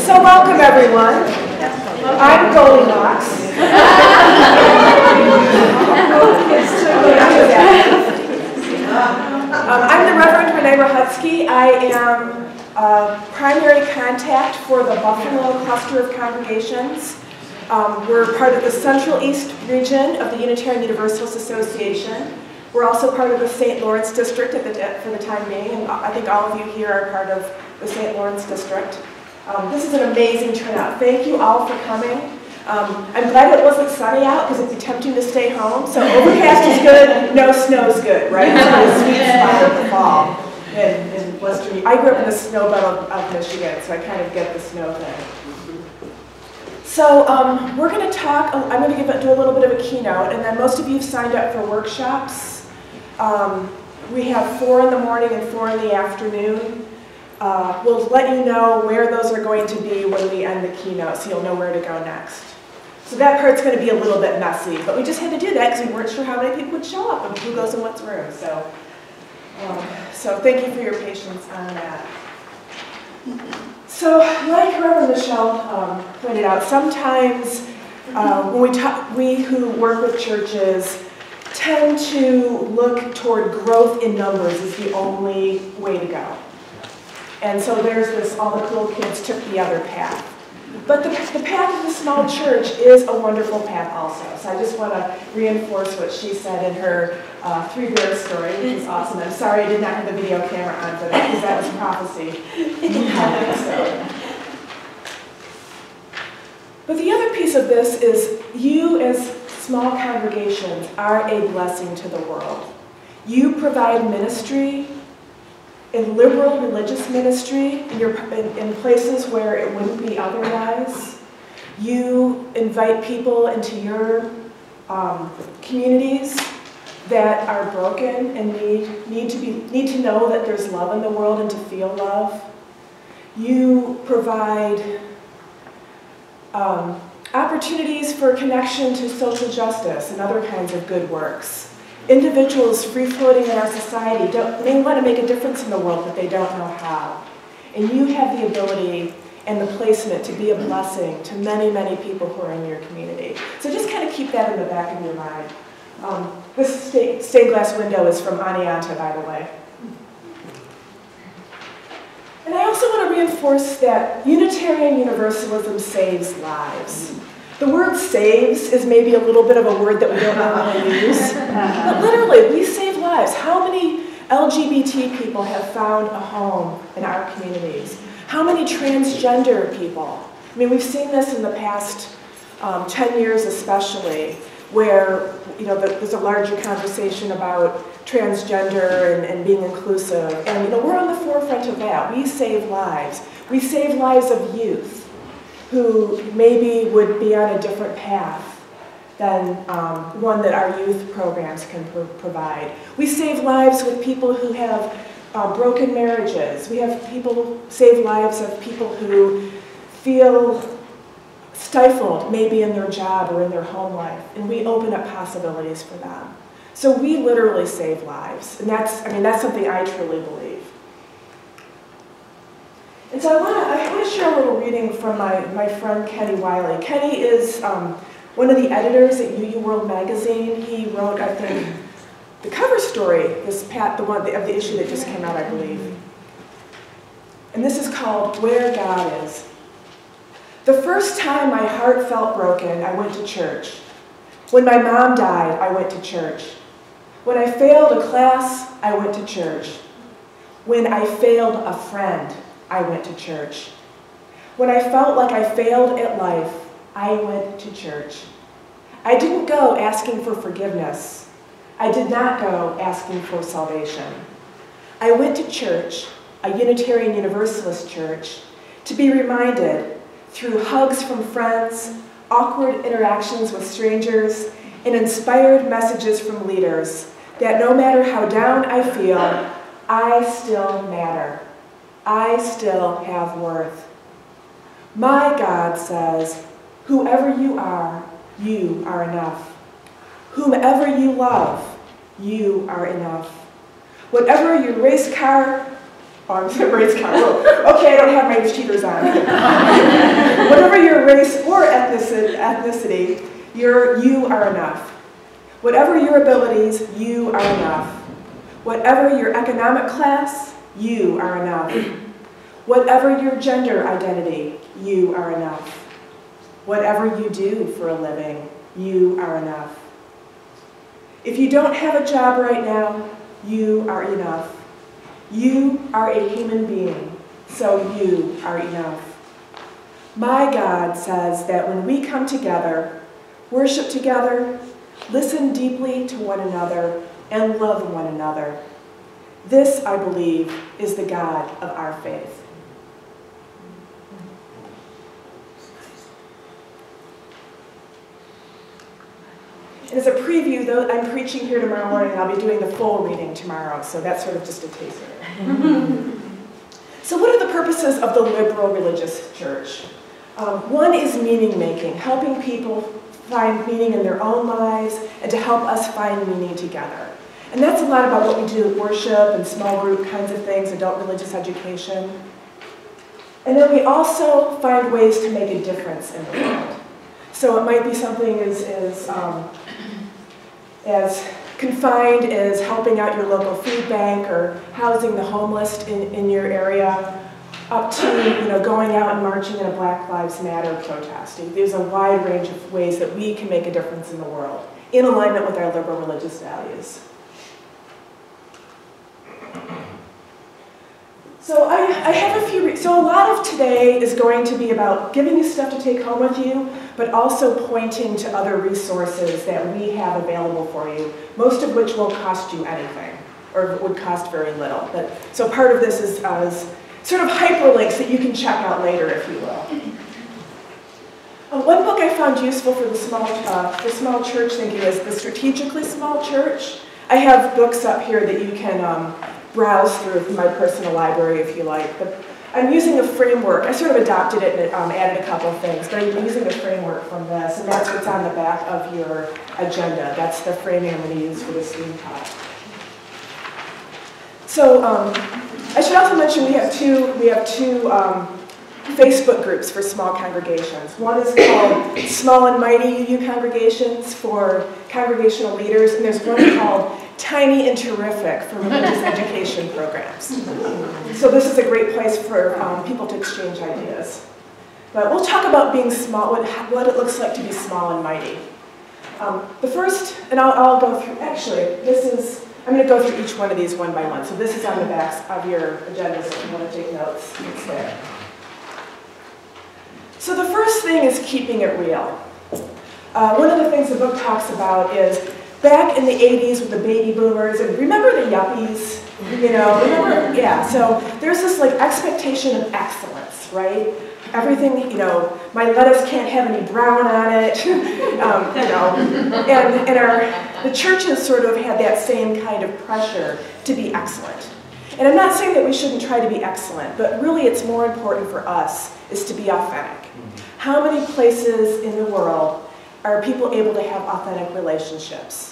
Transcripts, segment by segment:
So welcome everyone. I'm Goldilocks. I'm the Reverend Renee Ruchtozke. I am primary contact for the Buffalo cluster of congregations. We're part of the Central East region of the Unitarian Universalist Association. We're also part of the St. Lawrence District for the time being, and I think all of you here are part of the St. Lawrence District. This is an amazing turnout. Thank you all for coming. I'm glad it wasn't sunny out because it'd be tempting to stay home. So overcast is good, no snow's good, right? It's a sweet spot of the fall in Western. I grew up in the snow belt of Michigan, so I kind of get the snow thing. So we're going to talk. I'm going to do a little bit of a keynote, and then most of you have signed up for workshops. We have 4 in the morning and 4 in the afternoon. We'll let you know where those are going to be when we end the keynote, so you'll know where to go next. So that part's going to be a little bit messy, but we just had to do that because we weren't sure how many people would show up and who goes in what room. So thank you for your patience on that. So like Reverend Michelle pointed out, sometimes when we who work with churches tend to look toward growth in numbers as the only way to go. And so there's this, all the cool kids took the other path. But the path of the small church is a wonderful path also. So I just want to reinforce what she said in her 3 Bears story, which is awesome. I'm sorry I did not have the video camera on for that, because that was prophecy. But the other piece of this is you as small congregations are a blessing to the world. You provide ministry, in liberal religious ministry, in places where it wouldn't be otherwise. You invite people into your communities that are broken and need to know that there's love in the world and to feel love. You provide opportunities for connection to social justice and other kinds of good works. Individuals free-floating in our society may want to make a difference in the world, but they don't know how. And you have the ability and the placement to be a blessing to many, many people who are in your community. So just kind of keep that in the back of your mind. This stained glass window is from Anianta, by the way. And I also want to reinforce that Unitarian Universalism saves lives. The word saves is maybe a little bit of a word that we don't normally use. But literally, we save lives. How many LGBT people have found a home in our communities? How many transgender people? I mean, we've seen this in the past 10 years especially, where there's a larger conversation about transgender and being inclusive. And we're on the forefront of that. We save lives. We save lives of youth who maybe would be on a different path than one that our youth programs can provide. We save lives with people who have broken marriages. We have save lives of people who feel stifled maybe in their job or in their home life, and we open up possibilities for them. So we literally save lives, and that's something I truly believe. And so I want to share a little reading from my friend Kenny Wiley. Kenny is one of the editors at UU World magazine. He wrote, I think, the cover story, of the issue that just came out, I believe. And this is called Where God Is. The first time my heart felt broken, I went to church. When my mom died, I went to church. When I failed a class, I went to church. When I failed a friend, I went to church. When I felt like I failed at life, I went to church. I didn't go asking for forgiveness. I did not go asking for salvation. I went to church, a Unitarian Universalist church, to be reminded through hugs from friends, awkward interactions with strangers, and inspired messages from leaders that no matter how down I feel, I still matter. I still have worth. My God says, whoever you are enough. Whomever you love, you are enough. Whatever your race car Oh, I'm saying race car. Oh, okay, I don't have my cheaters on. Whatever your race or ethnicity, you are enough. Whatever your abilities, you are enough. Whatever your economic class, you are enough. Whatever your gender identity, you are enough. Whatever you do for a living, you are enough. If you don't have a job right now, you are enough. You are a human being, so you are enough. My God says that when we come together, worship together, listen deeply to one another, and love one another, this, I believe, is the God of our faith. And as a preview, though, I'm preaching here tomorrow morning, and I'll be doing the full reading tomorrow, so that's sort of just a taster. So what are the purposes of the liberal religious church? One is meaning-making, helping people find meaning in their own lives and to help us find meaning together. And that's a lot about what we do with worship and small group kinds of things, adult religious education. And then we also find ways to make a difference in the world. So it might be something as confined as helping out your local food bank or housing the homeless in your area, up to going out and marching in a Black Lives Matter protest. There's a wide range of ways that we can make a difference in the world in alignment with our liberal religious values. So I have a few, so a lot of today is going to be about giving you stuff to take home with you, but also pointing to other resources that we have available for you, most of which won't cost you anything, or would cost very little. So part of this is sort of hyperlinks that you can check out later, if you will. One book I found useful for the small church thinking is The Strategically Small Church. I have books up here that you can browse through from my personal library if you like. But I'm using a framework. I sort of adopted it and added a couple of things, but I'm using a framework from this, and that's what's on the back of your agenda. That's the framing I'm going to use for this steam talk. So I should also mention we have two Facebook groups for small congregations. One is called Small and Mighty UU Congregations for congregational leaders, and there's one called Tiny and Terrific for religious education programs. So this is a great place for people to exchange ideas. But we'll talk about being small, what it looks like to be small and mighty. The first, and I'll go through, actually, I'm going to go through each one of these one by one. So this is on the backs of your agendas if you want to take notes. It's there. So the first thing is keeping it real. One of the things the book talks about is back in the 80s with the baby boomers, and remember the yuppies? Yeah, so there's this there's of excellence, right? Everything, my lettuce can't have any brown on it, and the churches sort of had that same kind of pressure to be excellent. And I'm not saying that we shouldn't try to be excellent, but really it's more important for us is to be authentic. How many places in the world are people able to have authentic relationships?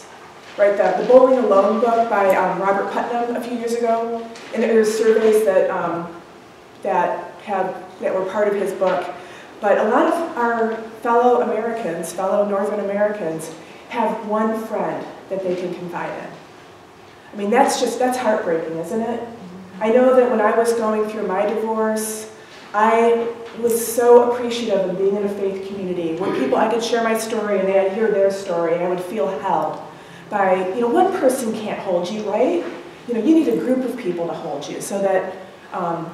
Right, the Bowling Alone book by Robert Putnam a few years ago, and there's surveys that were part of his book. But a lot of our fellow Americans, fellow Northern Americans, have one friend that they can confide in. I mean, that's heartbreaking, isn't it? I know that when I was going through my divorce, I was so appreciative of being in a faith community where I could share my story and I'd hear their story and I would feel held by, one person can't hold you, right? You need a group of people to hold you so that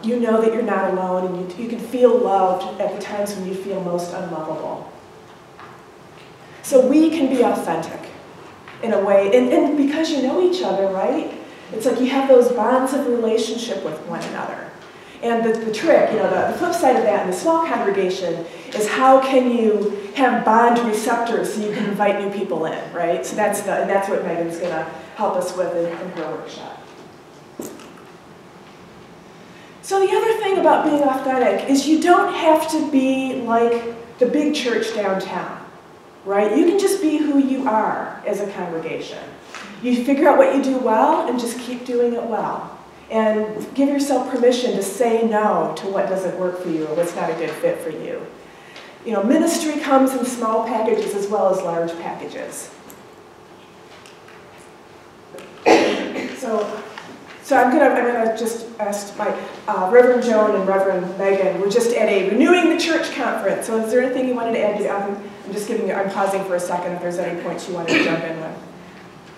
you know that you're not alone and you can feel loved at the times when you feel most unlovable. So we can be authentic in a way, and because you know each other, right? It's like you have those bonds of relationship with one another. And the trick, the flip side of that in the small congregation is how can you have bond receptors so you can invite new people in, right? So that's what Megan's going to help us with in her workshop. So the other thing about being authentic is you don't have to be like the big church downtown, right? You can just be who you are as a congregation. You figure out what you do well and just keep doing it well. And give yourself permission to say no to what doesn't work for you or what's not a good fit for you. You know, ministry comes in small packages as well as large packages. So I'm gonna just ask my Reverend Joan and Reverend Megan. We're just at a Renewing the Church conference. So is there anything you wanted to add? I'm pausing for a second if there's any points you wanted to jump in with.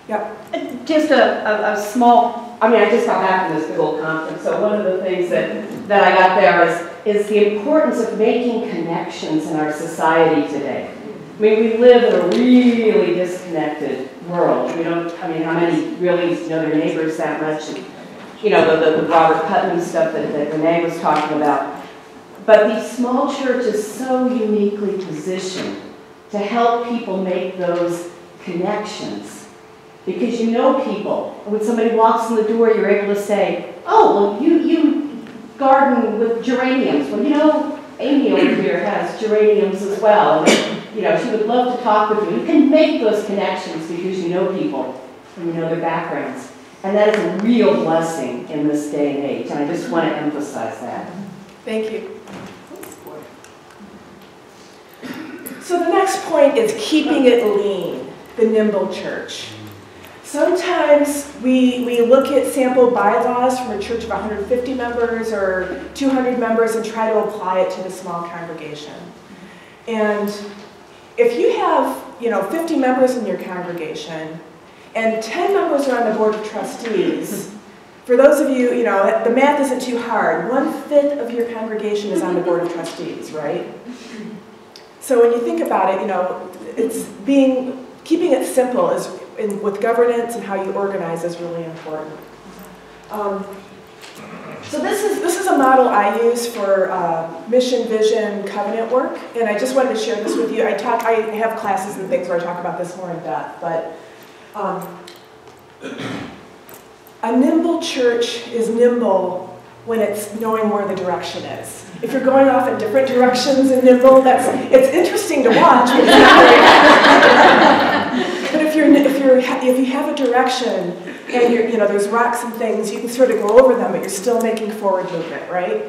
Yep. Just a small, I just got back from this big old conference, so one of the things that I got there is the importance of making connections in our society today. I mean, we live in a really disconnected world. We don't, how many really know their neighbors that much? And, the Robert Putnam stuff that Renee was talking about. But these small churches so uniquely positioned to help people make those connections. Because you know people. When somebody walks in the door, you're able to say, oh, well, you garden with geraniums. Well, Amy over here has geraniums as well. And, she would love to talk with you. You can make those connections because you know people and you know their backgrounds. And that is a real blessing in this day and age. And I just want to emphasize that. Thank you. So the next point is keeping it lean, the nimble church. Sometimes we look at sample bylaws from a church of 150 members or 200 members and try to apply it to the small congregation. And if you have 50 members in your congregation and 10 members are on the board of trustees, for those of you, the math isn't too hard. 1/5 of your congregation is on the board of trustees, right? So when you think about it, keeping it simple with governance and how you organize is really important. So this is a model I use for mission, vision, covenant work, and I just wanted to share this with you. I have classes and things where I talk about this more in depth, but a nimble church is nimble when it's knowing where the direction is. If you're going off in different directions and nimble, it's interesting to watch, but it's not very But if you have a direction and there's rocks and things, you can sort of go over them, but you're still making forward movement, right?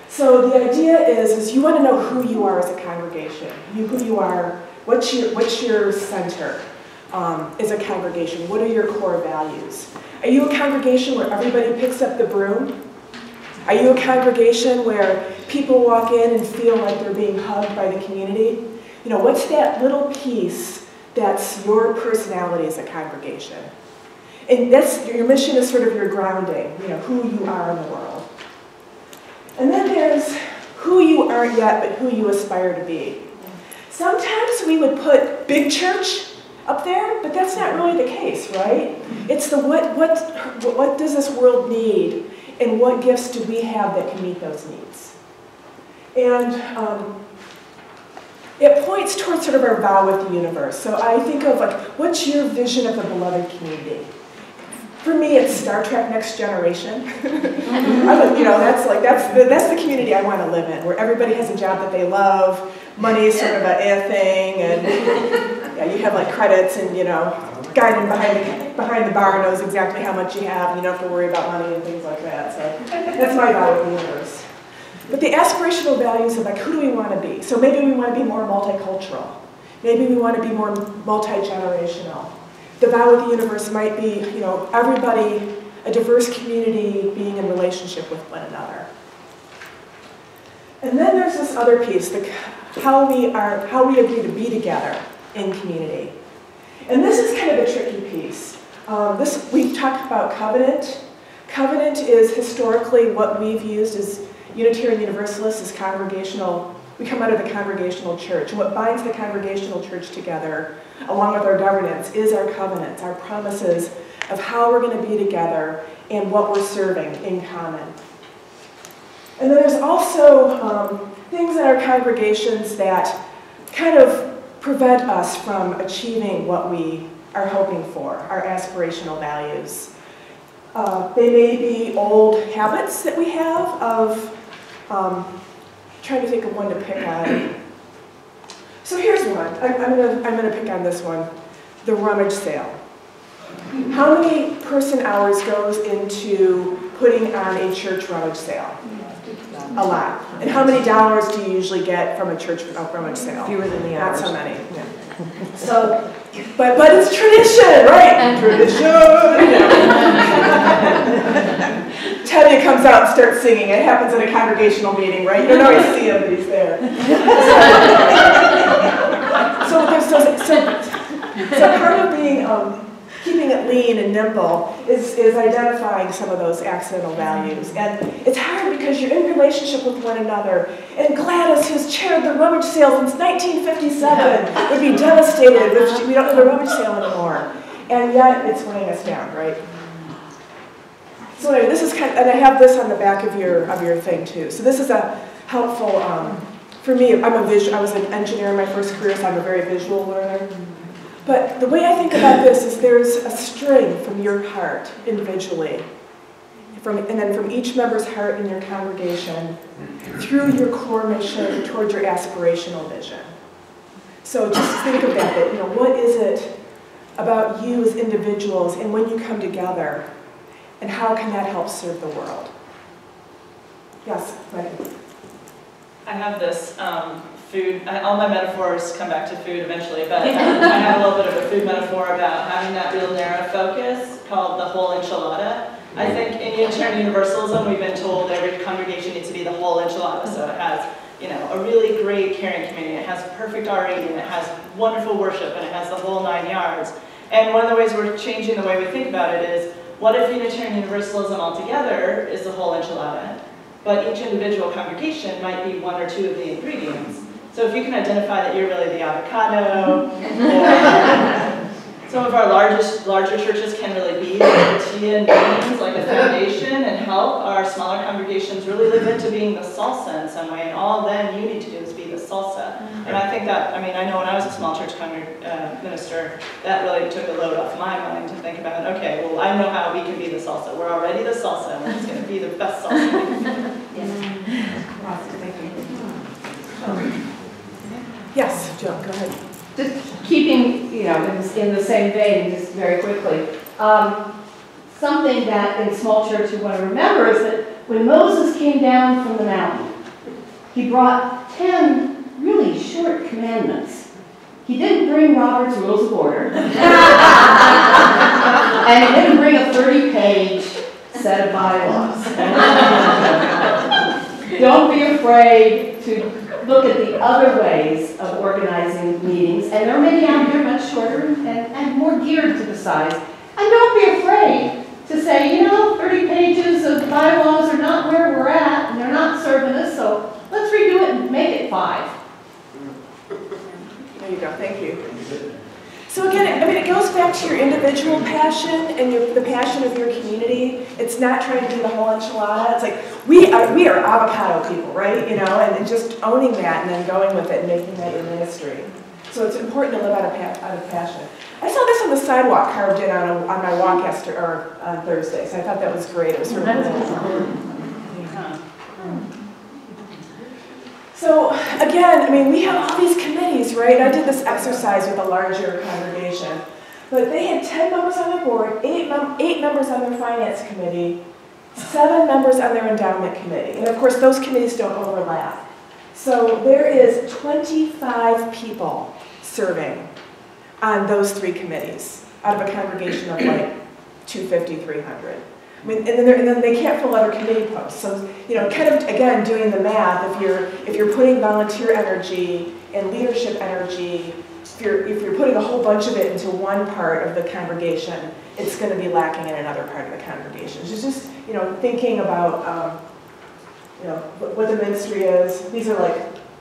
So the idea is you want to know who you are as a congregation. Who you are, what's your center as a congregation? What are your core values? Are you a congregation where everybody picks up the broom? Are you a congregation where people walk in and feel like they're being hugged by the community? What's that little piece that's your personality as a congregation? And your mission is sort of your grounding, who you are in the world. And then there's who you aren't yet, but who you aspire to be. Sometimes we would put big church up there, but that's not really the case, right? It's the what does this world need, and what gifts do we have that can meet those needs? And it points towards sort of our vow with the universe. So I think of what's your vision of the beloved community? For me, it's Star Trek Next Generation. That's the community I want to live in, where everybody has a job that they love, money is sort of a thing, and you have credits, and guy behind the bar knows exactly how much you have, and you don't have to worry about money and things like that. So that's my vow with the universe. But the aspirational values of who do we want to be? So maybe we want to be more multicultural. Maybe we want to be more multi-generational. The vow of the universe might be, everybody, a diverse community being in relationship with one another. And then there's this other piece, how we agree to be together in community. And this is kind of a tricky piece. We've talked about covenant. Covenant is historically what we've used as Unitarian Universalists as congregational. We come out of the congregational church. And what binds the congregational church together, along with our governance, is our covenants, our promises of how we're going to be together and what we're serving in common. And then there's also things in our congregations that kind of prevent us from achieving what we are hoping for, our aspirational values. They may be old habits that we have of trying to think of one to pick on. So here's one. I'm gonna pick on this one, the rummage sale. How many person hours goes into putting on a church rummage sale? A lot. And how many dollars do you usually get from a church rummage sale? Fewer than the Not average. so many. Yeah. So, but it's tradition, right? Tradition. Tevye comes out and starts singing. It happens at a congregational meeting, right? You don't always see him, but he's there. So part of being keeping it lean and nimble is identifying some of those accidental values. And it's hard because you're in relationship with one another. And Gladys, who's chaired the rummage sale since 1957, would be devastated if we don't have a rummage sale anymore. And yet, it's weighing us down, right? So anyway, this is and I have this on the back of your thing too. So this is a helpful, for me, I was an engineer in my first career, so I'm a very visual learner. But the way I think about this is there's a string from your heart individually, and then from each member's heart in your congregation, through your core mission towards your aspirational vision. So just think of that, what is it about you as individuals and when you come together, and how can that help serve the world? Yes, Renee. I have this food, all my metaphors come back to food eventually, but I have a little bit of a food metaphor about having that real narrow focus called the whole enchilada. I think in Unitarian Universalism, we've been told every congregation needs to be the whole enchilada, so it has a really great caring community, it has perfect RE, and it has wonderful worship, and it has the whole 9 yards. And one of the ways we're changing the way we think about it is, what if Unitarian Universalism altogether is the whole enchilada, but each individual congregation might be one or two of the ingredients? So if you can identify that you're really the avocado, or some of our larger churches can really be the tortilla and beans, like a foundation, and help our smaller congregations really live into being the salsa in some way, and all then you need to do is be the salsa. And I think that, I know when I was a small church minister, that really took a load off my mind to think about, okay, well, I know how we can be the salsa. We're already the salsa, and it's going to be the best salsa we can be. Yes, Jill, go ahead. Just keeping, in the same vein, just very quickly. Something that in small church you want to remember is that when Moses came down from the mountain, he brought 10 really short commandments. He didn't bring Robert's Rules of Order. And he didn't bring a 30-page set of bylaws. Don't be afraid to look at the other ways of organizing meetings, and there are many out there much shorter and more geared to the size. And don't be afraid to say, 30 pages of bylaws are not where we're at, and they're not serving us, so let's redo it and make it 5. There you go, thank you. So again, it goes back to your individual passion and the passion of your community. It's not trying to do the whole enchilada. It's like, we are avocado people, right? And just owning that and then going with it and making that your ministry. So it's important to live out of passion. I saw this on the sidewalk carved in on my walk on Thursday, so I thought that was great. It was sort of So again, we have all these committees, right? I did this exercise with a larger congregation. But they had 10 members on their board, 8 members on their finance committee, 7 members on their endowment committee. And of course, those committees don't overlap. So there is 25 people serving on those 3 committees out of a congregation of like 250, 300. And then they can't fill other committee posts. So, kind of, again, doing the math, if you're putting volunteer energy and leadership energy, if you're putting a whole bunch of it into one part of the congregation, it's going to be lacking in another part of the congregation. So it's just, thinking about, what the ministry is. These are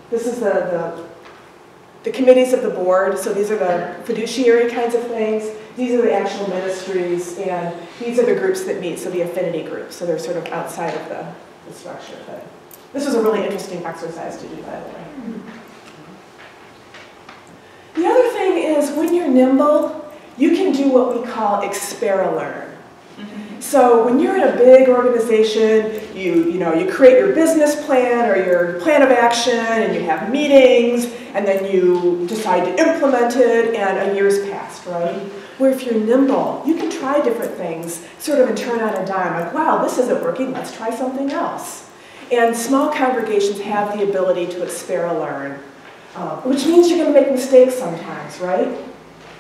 this is the committees of the board, so these are the fiduciary kinds of things. These are the actual ministries, and these are the groups that meet, so the affinity groups, so they're sort of outside of the structure. But this was a really interesting exercise to do, by the way. The other thing is, when you're nimble, you can do what we call experiment-learn. So when you're in a big organization, you create your business plan or your plan of action, and you have meetings, and then you decide to implement it, and a year's passed, right? Where if you're nimble, you can try different things, sort of and turn on a dime, like, wow, this isn't working, let's try something else. And small congregations have the ability to experiment, which means you're going to make mistakes sometimes, right?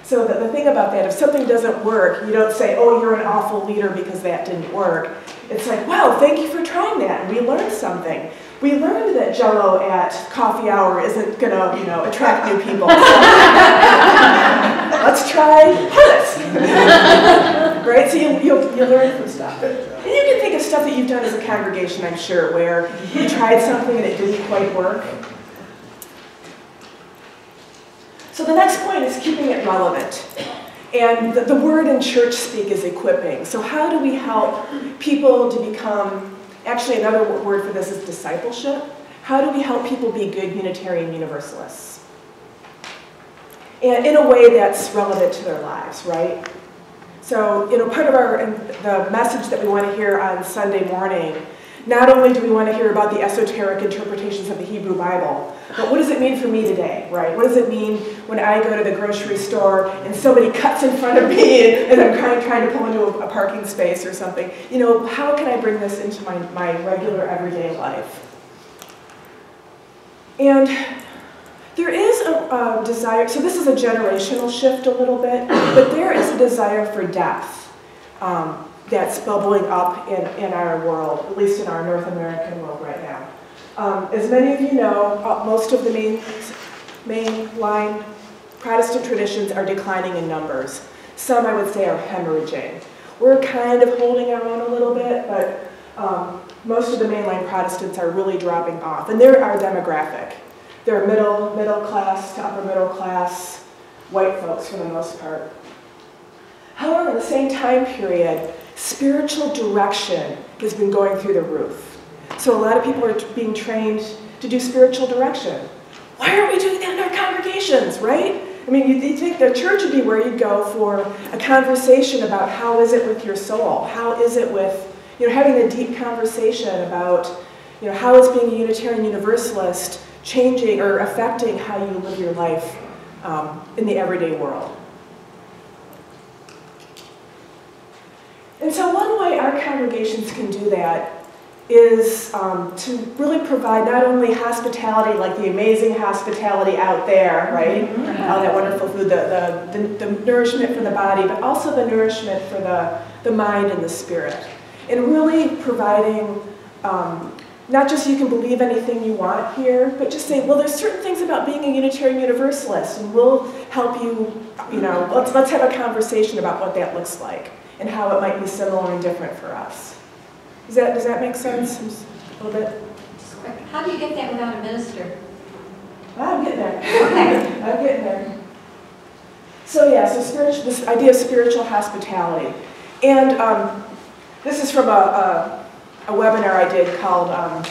So the thing about that, if something doesn't work, you don't say, oh, you're an awful leader because that didn't work. It's like, wow, thank you for trying that, and we learned something. We learned that Jell-O at coffee hour isn't going to, attract new people. Let's try this. Right? So you learn from stuff. And you can think of stuff that you've done as a congregation, I'm sure, where you tried something and it didn't quite work. So the next point is keeping it relevant. And the word in church speak is equipping. So how do we help people to become, actually another word for this is discipleship. How do we help people be good Unitarian Universalists? And in a way that's relevant to their lives, right? So, part of the message that we want to hear on Sunday morning, not only do we want to hear about the esoteric interpretations of the Hebrew Bible, but what does it mean for me today, right? What does it mean when I go to the grocery store and somebody cuts in front of me and I'm trying to pull into a parking space or something? How can I bring this into my regular everyday life? And there is a desire, so this is a generational shift a little bit, but there is a desire for depth that's bubbling up in our world, at least in our North American world right now. As many of you know, most of the mainline Protestant traditions are declining in numbers. Some, I would say, are hemorrhaging. We're kind of holding our own a little bit, but most of the mainline Protestants are really dropping off. And they're our demographic. They're middle class to upper middle class, white folks for the most part. However, in the same time period, spiritual direction has been going through the roof. So a lot of people are being trained to do spiritual direction. Why aren't we doing that in our congregations, right? I mean, you think the church would be where you go for a conversation about how is it with your soul? How is it with, having a deep conversation about, how is being a Unitarian Universalist changing or affecting how you live your life in the everyday world. And so one way our congregations can do that is to really provide not only hospitality, like the amazing hospitality out there, right? All that wonderful food, the nourishment for the body, but also the nourishment for the mind and the spirit. And really providing, not just you can believe anything you want here, but just say, well, there's certain things about being a Unitarian Universalist, and we'll help you, let's have a conversation about what that looks like and how it might be similar and different for us. Does that make sense? A little bit? How do you get that without a minister? I'm getting there. Okay. I'm getting there. So yeah, so this idea of spiritual hospitality. And this is from a webinar I did called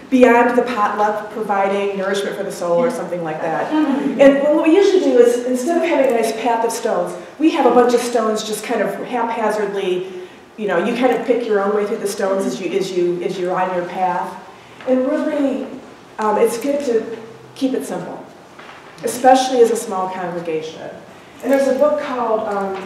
Beyond the Potluck, Providing Nourishment for the Soul or something like that. And what we usually do is, instead of having a nice path of stones, we have a bunch of stones just kind of haphazardly. You kind of pick your own way through the stones as you're on your path. And really, it's good to keep it simple, especially as a small congregation. And there's a book called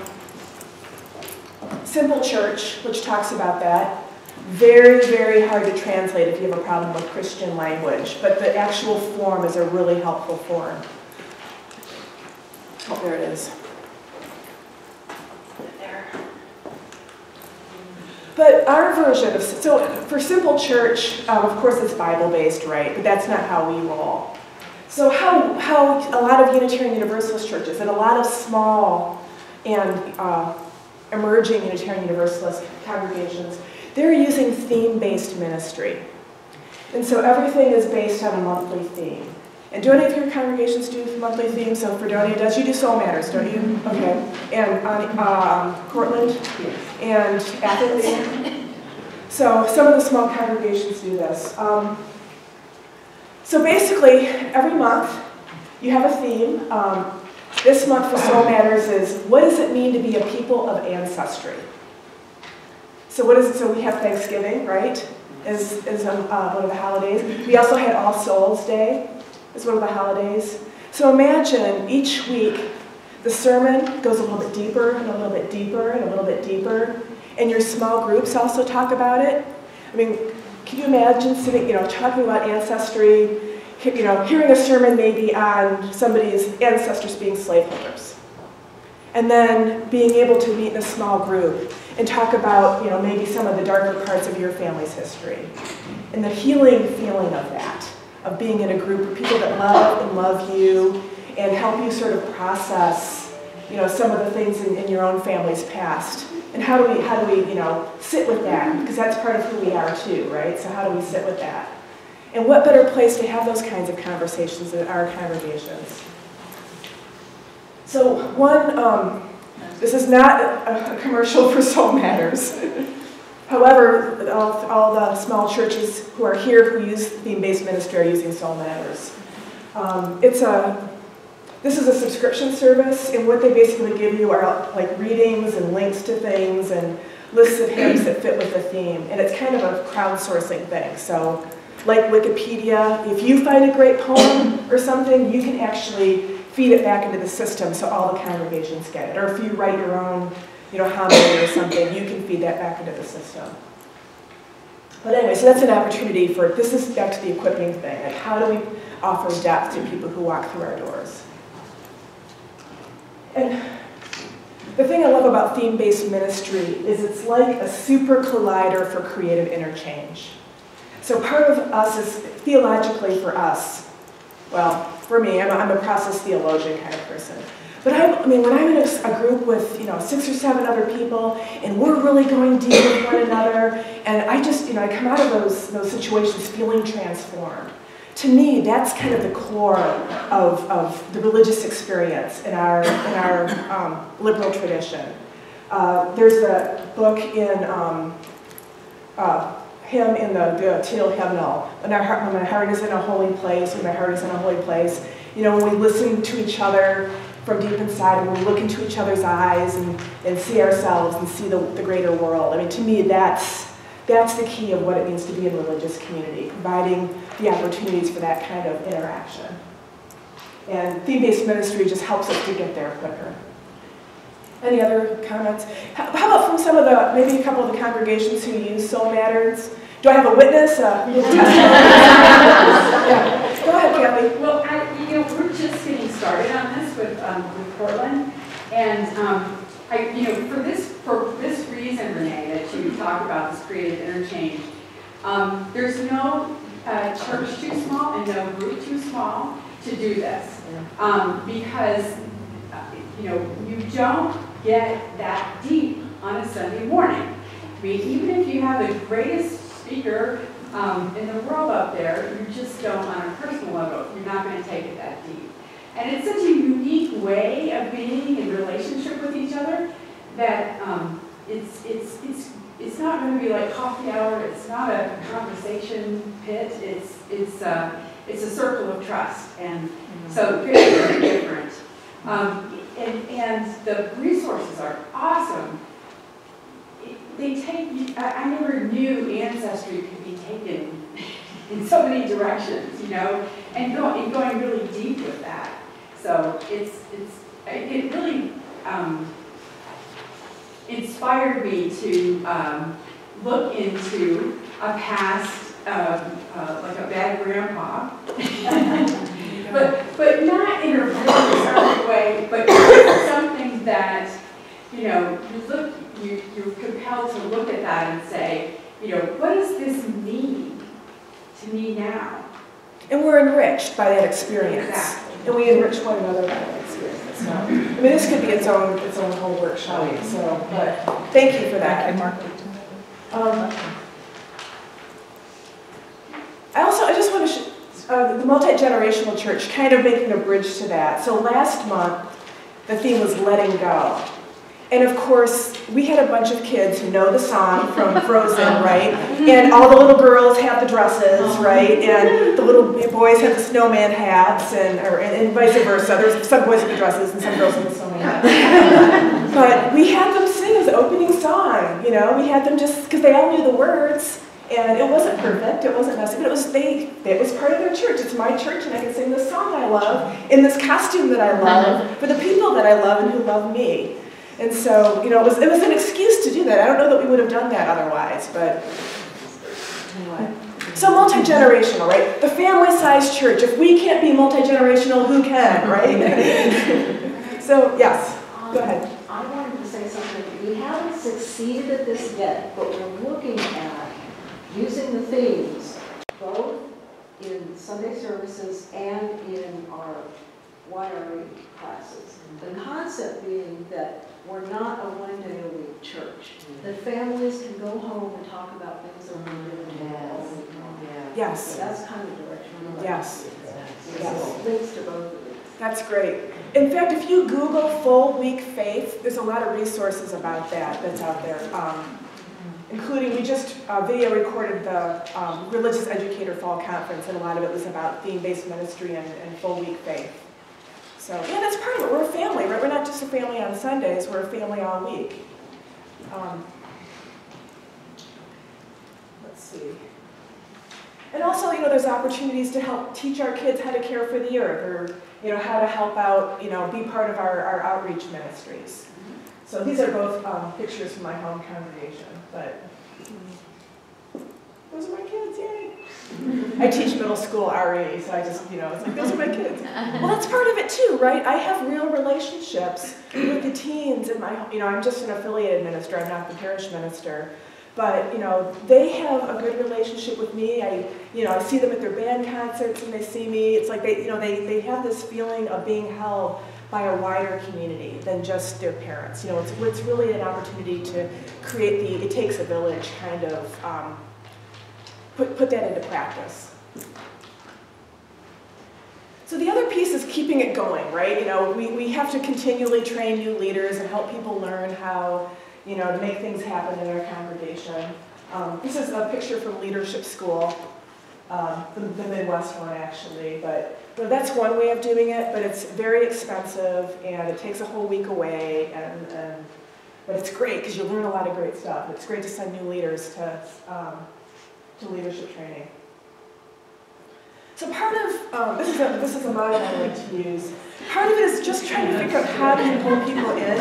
Simple Church, which talks about that. Very, very hard to translate if you have a problem with Christian language, but the actual form is a really helpful form. Oh, there it is. But our version of, so for Simple Church, of course it's Bible-based, right? But that's not how we roll. So how a lot of Unitarian Universalist churches and a lot of small and emerging Unitarian Universalist congregations, they're using theme-based ministry. And so everything is based on a monthly theme. And do any of your congregations do monthly themes? So Fredonia does. You do Soul Matters, don't you? Okay. And Cortland? And Athens? So some of the small congregations do this. So basically, every month, you have a theme. This month for Soul Matters is, what does it mean to be a people of ancestry? So what is it? So we have Thanksgiving, right? Is one of the holidays. We also had All Souls Day is one of the holidays. So imagine each week the sermon goes a little bit deeper and a little bit deeper and a little bit deeper, and your small groups also talk about it. I mean, can you imagine sitting, talking about ancestry, hearing a sermon maybe on somebody's ancestors being slaveholders, and then being able to meet in a small group and talk about, maybe some of the darker parts of your family's history, and the healing feeling of that, of being in a group of people that love you and help you sort of process, some of the things in your own family's past. And how do we sit with that? Because that's part of who we are too, right? So how do we sit with that? And what better place to have those kinds of conversations than our congregations? So this is not a commercial for Soul Matters. However, all the small churches who are here who use theme-based ministry are using Soul Matters. This is a subscription service, and what they basically give you are like readings and links to things and lists of hymns that fit with the theme. And it's kind of a crowdsourcing thing. So like Wikipedia, if you find a great poem or something, you can actually feed it back into the system so all the congregations get it. Or if you write your own homily or something, you can feed that back into the system. But anyway, so that's an opportunity for, this is back to the equipping thing. Like, how do we offer depth to people who walk through our doors? And the thing I love about theme-based ministry is it's like a super collider for creative interchange. So part of us is, theologically for us, well, for me, I'm a process theologian kind of person. But when I'm in a group with 6 or 7 other people, and we're really going deep with one another, and I just, I come out of those situations feeling transformed. To me, that's kind of the core of the religious experience in our liberal tradition. There's a book in hymn in the Teal hymnal, when my heart is in a holy place, when my heart is in a holy place. When we listen to each other from deep inside, when we look into each other's eyes and see ourselves and see the greater world. I mean, to me, that's the key of what it means to be in a religious community, providing the opportunities for that kind of interaction. And theme-based ministry just helps us to get there quicker. Any other comments? How about from some of maybe a couple of the congregations who use Soul Matters? Do I have a witness? Yeah. Go ahead, Kathy. Well, we're just getting started on this with Portland, and for this reason, Renee, that you talk about this creative interchange, there's no church too small and no group too small to do this, because you don't get that deep on a Sunday morning. I mean, even if you have the greatest speaker in the world up there, you just don't, on a personal level, you're not going to take it that deep. And it's such a unique way of being in relationship with each other that it's not going to be like coffee hour. It's not a conversation pit. It's a circle of trust, and so very, very different. And the resources are awesome. They take. I never knew ancestry could be taken in so many directions, and going really deep with that. So it really inspired me to look into a past like a bad grandpa, but not in a really stark way, but something that you're compelled to look at that and say, what does this mean to me now? And we're enriched by that experience. Exactly. And we enrich one another by that experience. So, I mean, this could be its own whole workshop. So, but thank you for that. I just want to the multi-generational church, kind of making a bridge to that. So last month, the theme was letting go. And of course, we had a bunch of kids who know the song from Frozen, right? And all the little girls have the dresses, right? And the little boys have the snowman hats, and vice versa. There's some boys with the dresses and some girls with the snowman hats. But we had them sing a his opening song. You know, we had them just, because they all knew the words, and it wasn't perfect, it wasn't messy, but it was part of their church. It's my church, and I can sing this song I love, in this costume that I love, for the people that I love and who love me. And so, you know, it was an excuse to do that. I don't know that we would have done that otherwise, but anyway. So multi-generational, right? The family-sized church. If we can't be multi-generational, who can, right? So, yes, go ahead. I wanted to say something. We haven't succeeded at this yet, but we're looking at using the themes, both in Sunday services and in our YRE classes. The concept being that we're not a one-day-a-week church. That families can go home and talk about things that we're doing all week long. Yes. So that's kind of the direction we're going. Yes. Yes. Links to both of these. That's great. In fact, if you Google full week faith, there's a lot of resources about that's out there. Including, we just video recorded the Religious Educator Fall Conference, and a lot of it was about theme-based ministry and full week faith. So, yeah, that's part of it. We're a family, right? We're not just a family on Sundays, we're a family all week. Let's see. And also, you know, there's opportunities to help teach our kids how to care for the earth, or, you know, how to help out, you know, be part of our outreach ministries. So these are both pictures from my home congregation, but those are my kids, yay. I teach middle school RE, so I just, you know, it's like, those are my kids. Well, that's part of it too, right? I have real relationships with the teens in my, you know, I'm just an affiliated minister, I'm not the parish minister. But, you know, they have a good relationship with me. I see them at their band concerts and they see me. It's like they have this feeling of being held by a wider community than just their parents. You know, it's really an opportunity to create it takes a village kind of, put that into practice. So the other piece is keeping it going, right? You know, we have to continually train new leaders and help people learn how, you know, to make things happen in our congregation. This is a picture from leadership school, the Midwest one actually, but you know, that's one way of doing it, but it's very expensive and it takes a whole week away, but it's great because you learn a lot of great stuff. It's great to send new leaders to leadership training. So part of, this is a model I like to use. Part of it is just trying to figure out how do you pull people in.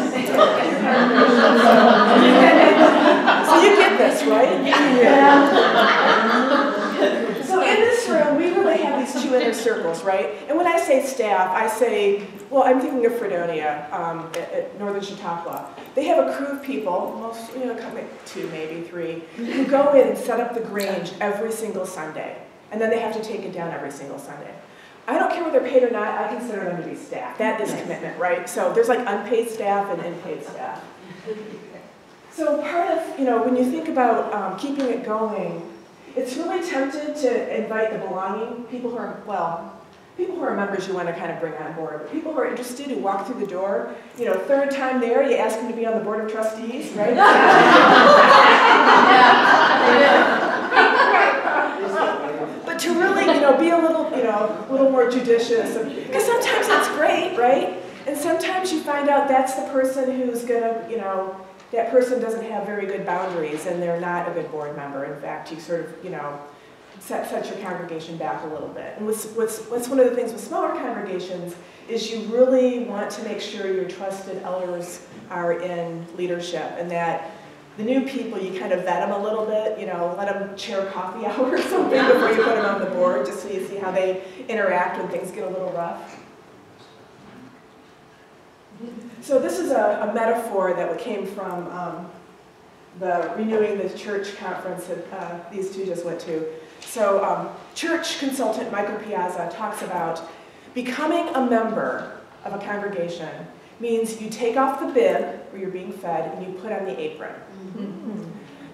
So you get this, right? Yeah. So in this room, we really have these two inner circles, right? And when I say staff, I say, well, I'm thinking of Fredonia at Northern Chautauqua. They have a crew of people, most, you know, like 2, maybe 3, who go in and set up the Grange every single Sunday. And then they have to take it down every single Sunday. I don't care whether they're paid or not, I consider them to be staff. That is commitment, right? So there's like unpaid staff and unpaid staff. So part of, you know, when you think about keeping it going, it's really tempted to invite the belonging, people who are members you want to kind of bring on board, but people who are interested, who walk through the door, you know, third time there, you ask them to be on the board of trustees, right? But to really, you know, be a little more judicious, because sometimes that's great, right? And sometimes you find out that's the person who's gonna, you know, that person doesn't have very good boundaries and they're not a good board member. In fact, you sort of, you know, set your congregation back a little bit. And what's one of the things with smaller congregations is you really want to make sure your trusted elders are in leadership, and that the new people, you kind of vet them a little bit, you know, let them chair coffee hour or something before you put them on the board, just so you see how they interact when things get a little rough. So this is a metaphor that came from the Renewing the Church conference that these two just went to. So church consultant Michael Piazza talks about becoming a member of a congregation means you take off the bib where you're being fed and you put on the apron.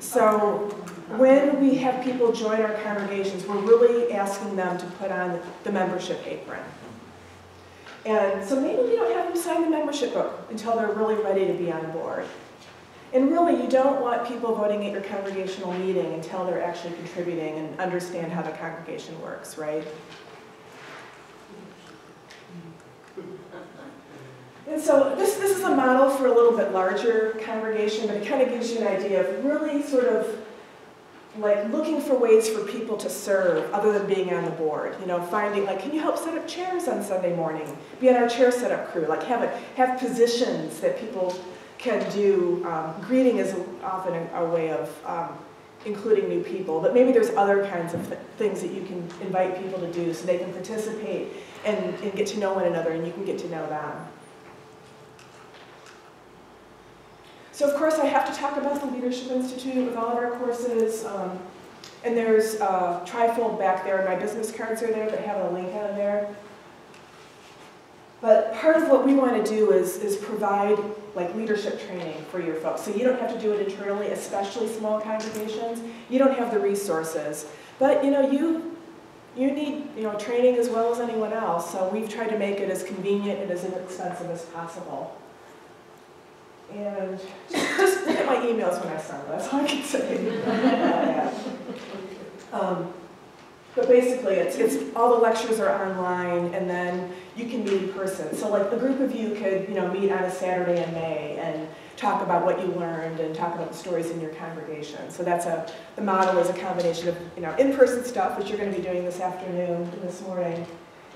So when we have people join our congregations, we're really asking them to put on the membership apron. And so maybe we don't have them sign the membership book until they're really ready to be on board. And really, you don't want people voting at your congregational meeting until they're actually contributing and understand how the congregation works, right? And so this is a model for a little bit larger congregation, but it kind of gives you an idea of really sort of like looking for ways for people to serve other than being on the board. You know, finding like, can you help set up chairs on Sunday morning? Be on our chair setup crew. Like have positions that people can do. Greeting is often a way of including new people, but maybe there's other kinds of things that you can invite people to do so they can participate and get to know one another and you can get to know them. So of course I have to talk about the Leadership Institute with all of our courses, and there's a trifold back there, and my business cards are there that have a link on there. But part of what we want to do is provide like leadership training for your folks. So you don't have to do it internally, especially small congregations. You don't have the resources. But you know, you need training as well as anyone else. So we've tried to make it as convenient and as inexpensive as possible. And just look at my emails when I send them, that's all I can say. But basically, it's all the lectures are online, and then you can meet in person. So like a group of you could meet on a Saturday in May and talk about what you learned and talk about the stories in your congregation. So that's the model is a combination of in-person stuff, which you're going to be doing this afternoon and this morning,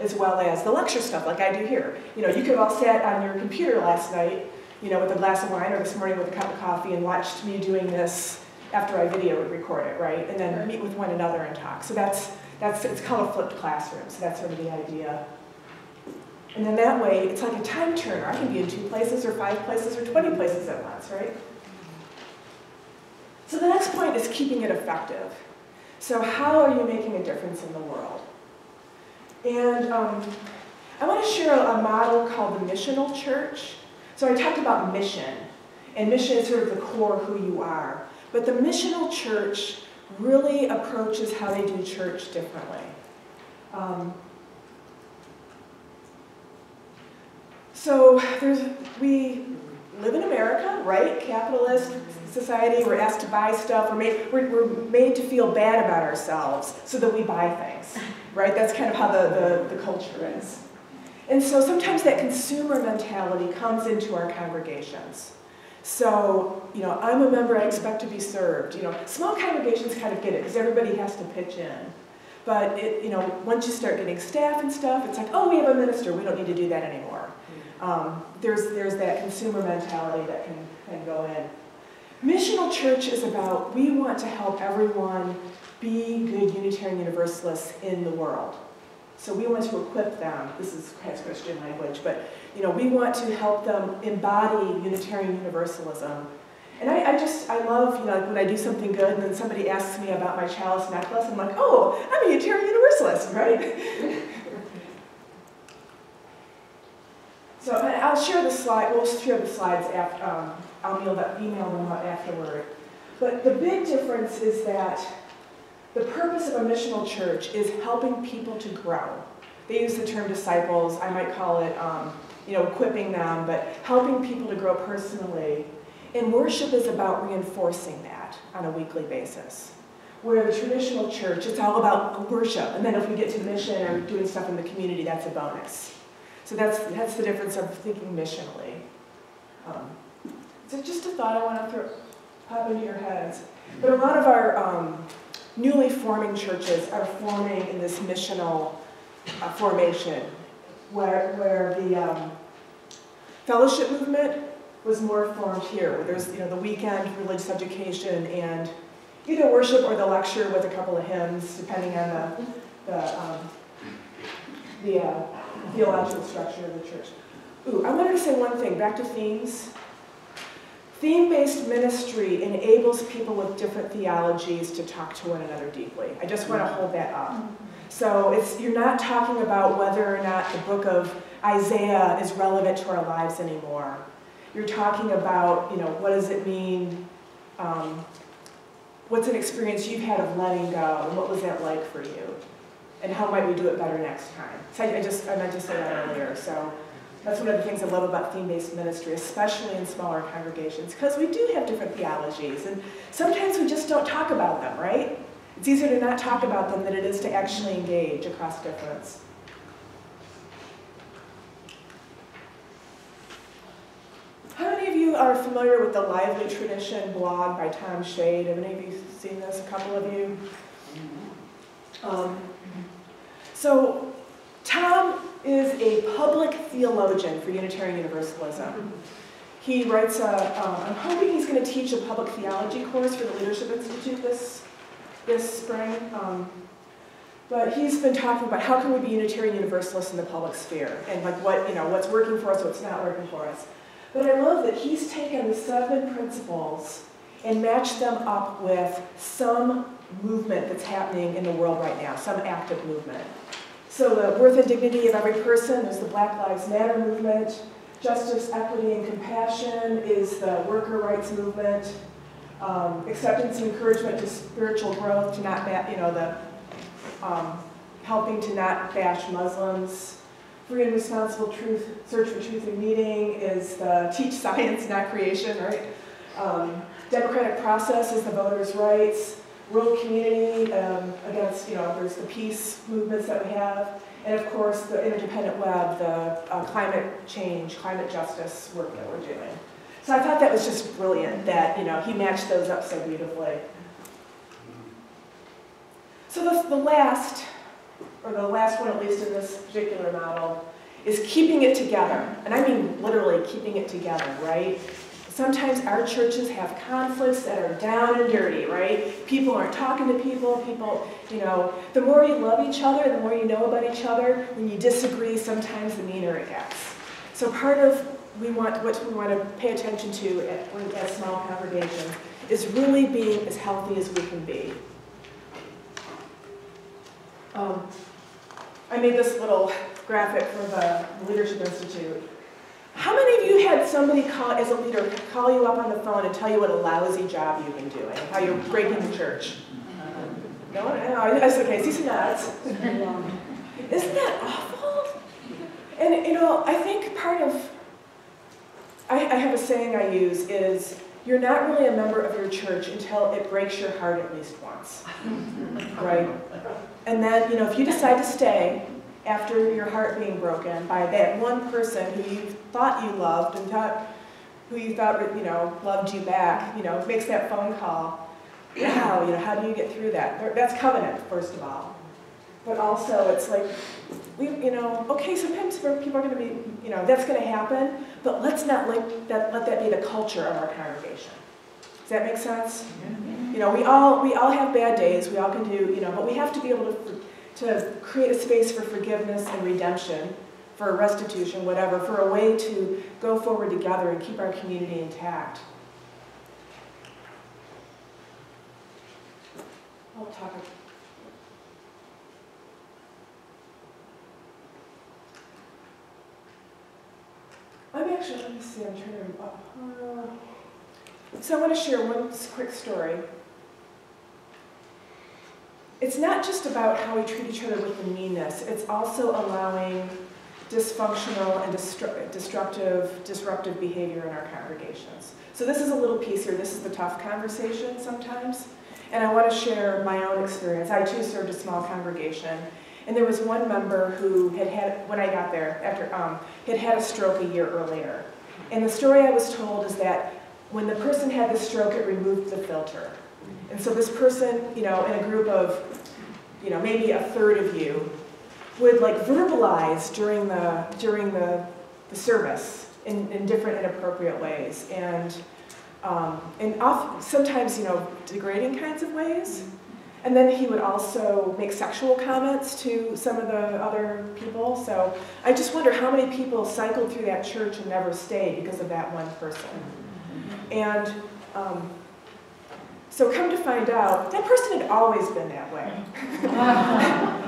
as well as the lecture stuff like I do here. You could have all sat on your computer last night, with a glass of wine, or this morning with a cup of coffee and watched me doing this after I video record it, right? And then meet with one another and talk. So it's called a flipped classroom, so that's sort of the idea. And then that way, it's like a time turner. I can be in 2 places or 5 places or 20 places at once, right? So the next point is keeping it effective. So how are you making a difference in the world? And I want to share a model called the Missional Church. So I talked about mission, and mission is sort of the core of who you are. But the Missional Church really approaches how they do church differently. So we live in America, right? Capitalist society. We're asked to buy stuff. We're made to feel bad about ourselves so that we buy things, right? That's kind of how the culture is. And so sometimes that consumer mentality comes into our congregations. So, I'm a member, I expect to be served. Small congregations kind of get it because everybody has to pitch in. But once you start getting staff and stuff, it's like, oh, we have a minister, we don't need to do that anymore. There's that consumer mentality that can go in. Missional Church is about, we want to help everyone be good Unitarian Universalists in the world. So we want to equip them, this is Christian language, but we want to help them embody Unitarian Universalism. And I love, like when I do something good and then somebody asks me about my chalice necklace, I'm like, oh, I'm a Unitarian Universalist, right? So I'll share the slide, we'll share the slides after, I'll email them out afterward. But the big difference is that the purpose of a missional church is helping people to grow. They use the term disciples. I might call it, equipping them, but helping people to grow personally. And worship is about reinforcing that on a weekly basis. Where the traditional church, it's all about worship. And then if we get to mission or doing stuff in the community, that's a bonus. So that's the difference of thinking missionally. So just a thought I want to pop into your heads. But a lot of our newly forming churches are forming in this missional formation, where the fellowship movement was more formed here, where there's the weekend religious education and either worship or the lecture with a couple of hymns, depending on the theological structure of the church. Ooh, I wanted to say one thing, back to themes. Theme-based ministry enables people with different theologies to talk to one another deeply. I just want to hold that up. So you're not talking about whether or not the book of Isaiah is relevant to our lives anymore. You're talking about, what does it mean, what's an experience you've had of letting go, and what was that like for you? And how might we do it better next time? So I meant to say that earlier. So that's one of the things I love about theme-based ministry, especially in smaller congregations, because we do have different theologies, and sometimes we just don't talk about them, right? It's easier to not talk about them than it is to actually engage across difference. you are familiar with the Lively Tradition blog by Tom Shade. Have any of you seen this? A couple of you? So Tom is a public theologian for Unitarian Universalism. He writes I'm hoping he's going to teach a public theology course for the Leadership Institute this spring. But he's been talking about how can we be Unitarian Universalists in the public sphere, and like what's working for us, what's not working for us. But I love that he's taken the 7 principles and matched them up with some movement that's happening in the world right now, some active movement. So the worth and dignity of every person is the Black Lives Matter movement. Justice, equity, and compassion is the worker rights movement. Acceptance and encouragement to spiritual growth, to not helping to not bash Muslims. Free and responsible truth, search for truth in meaning is the teach science, not creation, right? Democratic process is the voters' rights. World community against, there's the peace movements that we have. And of course, the interdependent web, the climate change, climate justice work that we're doing. So I thought that was just brilliant that, he matched those up so beautifully. So the last one, at least in this particular model, is keeping it together. And I mean literally keeping it together, right? Sometimes our churches have conflicts that are down and dirty, right? People aren't talking to people. The more you love each other, the more you know about each other. When you disagree, sometimes the meaner it gets. So part of what we want to pay attention to at small congregations is really being as healthy as we can be. I made this little graphic for the Leadership Institute. How many of you had somebody as a leader call you up on the phone and tell you what a lousy job you've been doing, how you're breaking the church? No one? No, that's okay. These are nuts. Isn't that awful? And I think part of I have a saying I use is you're not really a member of your church until it breaks your heart at least once, right? And then if you decide to stay after your heart being broken by that one person who you thought you loved and who you thought loved you back, makes that phone call. Wow, how do you get through that? That's covenant, first of all. But also, it's like okay, sometimes people are going to be, that's going to happen, but let's not let that be the culture of our congregation. Does that make sense? We all have bad days. We all can do, but we have to be able to create a space for forgiveness and redemption, for restitution, whatever, for a way to go forward together and keep our community intact. I'll talk. Let me see, I'm trying to, so I want to share one quick story. It's not just about how we treat each other with the meanness, it's also allowing dysfunctional and disruptive behavior in our congregations. So this is a little piece here, this is the tough conversation sometimes, and I want to share my own experience. I too served a small congregation. And there was one member who when I got there, had a stroke a year earlier. And the story I was told is that when the person had the stroke, it removed the filter. And so this person, in a group of, maybe a third of you, would verbalize during the service in different inappropriate ways, and often, sometimes degrading kinds of ways. And then he would also make sexual comments to some of the other people. So I just wonder how many people cycled through that church and never stayed because of that one person. And so come to find out, that person had always been that way.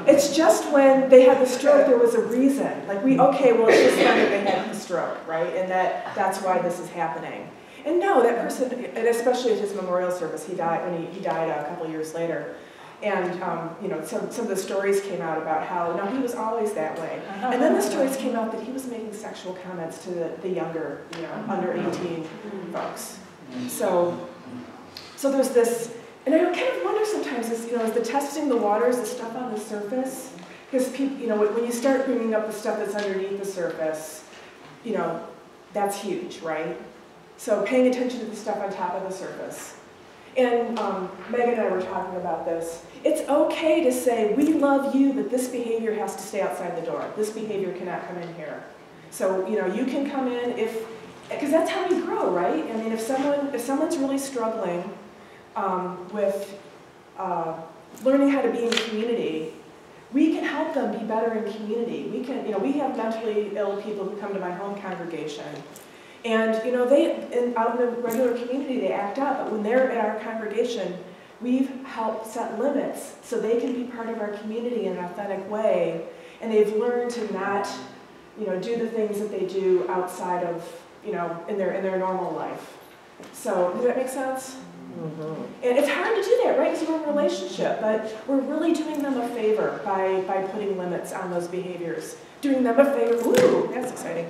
It's just when they had the stroke, there was a reason. It's just that they had the stroke, right? And that's why this is happening. And no, that person, and especially at his memorial service, he died he died a couple years later. And some of the stories came out about how he was always that way. And then the stories came out that he was making sexual comments to the younger, under 18 folks. So there's this, and I kind of wonder sometimes, is the testing the waters, the stuff on the surface, because people, when you start bringing up the stuff that's underneath the surface, that's huge, right? So paying attention to the stuff on top of the surface. And Megan and I were talking about this. It's okay to say, we love you, but this behavior has to stay outside the door. This behavior cannot come in here. So, you can come in because that's how we grow, right? I mean, if someone's really struggling with learning how to be in community, we can help them be better in community. We can, we have mentally ill people who come to my home congregation. And, out in the regular community, they act up. But when they're at our congregation, we've helped set limits so they can be part of our community in an authentic way. And they've learned to not, do the things that they do outside of, in their normal life. So, does that make sense? Mm-hmm. And it's hard to do that, right? Because we're in a relationship, but we're really doing them a favor by putting limits on those behaviors. Doing them a favor, ooh, that's exciting.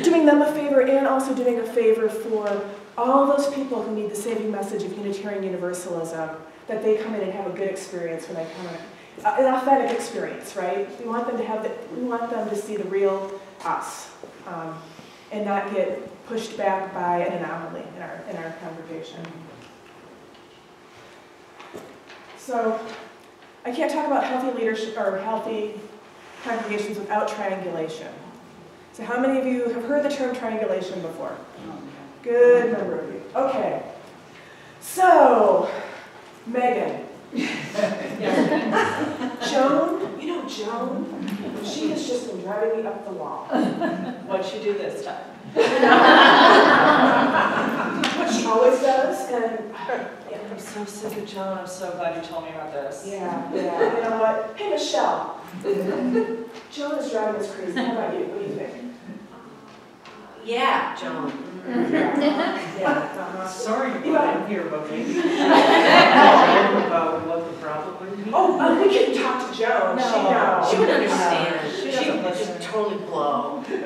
Doing them a favor and also doing a favor for all those people who need the saving message of Unitarian Universalism, that they come in and have a good experience when they come in. An authentic experience, right? We want them to see the real us and not get pushed back by an anomaly in our congregation. So I can't talk about healthy leadership or healthy congregations without triangulation. So how many of you have heard the term triangulation before? Good number of you. Okay. So, Megan. Joan, Joan, she has just been driving me up the wall. What'd she do this time? What she always does, and I'm so sick of Joan. I'm so glad you told me about this. yeah. You know what? Hey, Michelle. Joan is driving us crazy. How about you? What do you think? Yeah, Joan. Yeah. Sorry, You I'm here, but maybe about what the problem would be. Oh, we can talk to Joan. No, she would understand. She She doesn't would listen. just totally blow. Okay.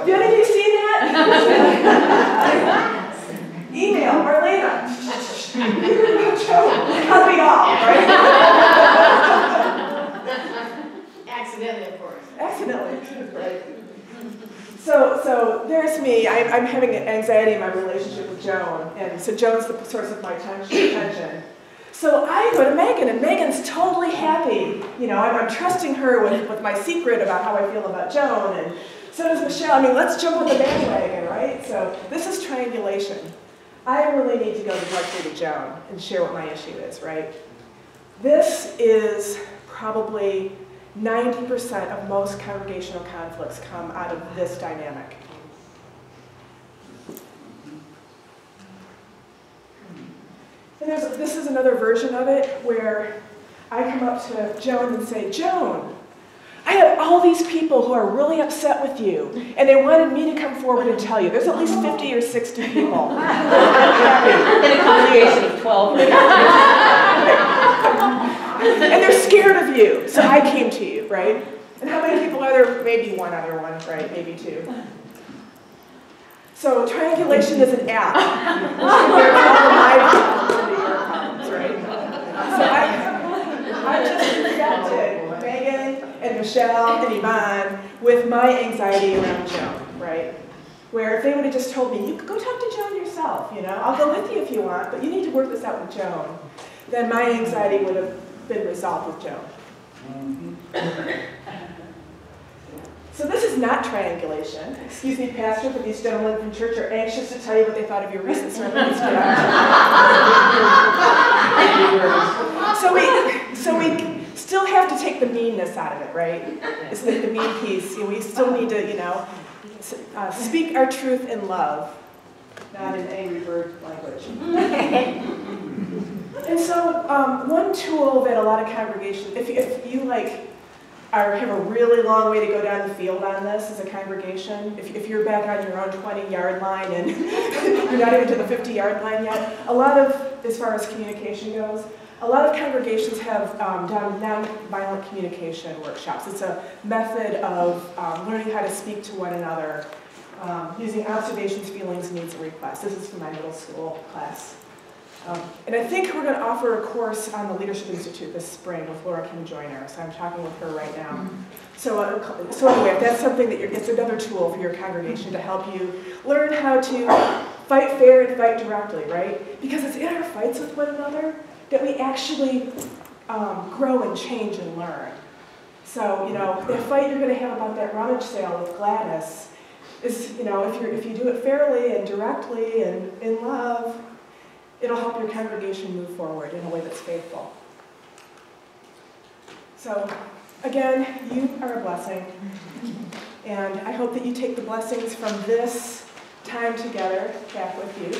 Did any of you see that? Email Marlena. Joan. Cut me off, right? Accidentally, of course. Accidentally, right? So there's me. I'm having anxiety in my relationship with Joan, and so Joan's the source of my tension. So I go to Megan, and Megan's totally happy. I'm trusting her with my secret about how I feel about Joan, and so does Michelle. I mean, let's jump on the bandwagon, right? So this is triangulation. I really need to go directly to Joan and share what my issue is, right? This is probably 90% of most congregational conflicts come out of this dynamic. And this is another version of it where I come up to Joan and say, Joan, I have all these people who are really upset with you, and they wanted me to come forward and tell you. There's at least 50 or 60 people. In a congregation of 12. And they're scared of you, so I came to you, right? And how many people are there? Maybe one other one, right? Maybe two. So triangulation is an app. There's all my problems, right? So I just infected Megan and Michelle and Yvonne with my anxiety around Joan, right? Where if they would have just told me, you could go talk to Joan yourself, I'll go with you if you want, but you need to work this out with Joan, then my anxiety would have been resolved with Joan. So this is not triangulation. Excuse me, Pastor, but these gentlemen from church are anxious to tell you what they thought of your recent sermon. So we still have to take the meanness out of it, right? It's like the mean piece. We still need to, speak our truth in love, not in angry bird language. And so one tool that a lot of congregations, if you have a really long way to go down the field on this as a congregation, if you're back on your own 20-yard line and you're not even to the 50-yard line yet, a lot of, as far as communication goes, a lot of congregations have done nonviolent communication workshops. It's a method of learning how to speak to one another using observations, feelings, needs, and requests. This is from my middle school class. And I think we're going to offer a course on the Leadership Institute this spring if Laura can join her. So I'm talking with her right now. So anyway, if that's something that it's another tool for your congregation to help you learn how to fight fair and fight directly, right? Because it's in our fights with one another that we actually grow and change and learn. So, the fight you're going to have about that rummage sale with Gladys is, if you do it fairly and directly and in love, it'll help your congregation move forward in a way that's faithful. So, again, you are a blessing. And I hope that you take the blessings from this time together back with you.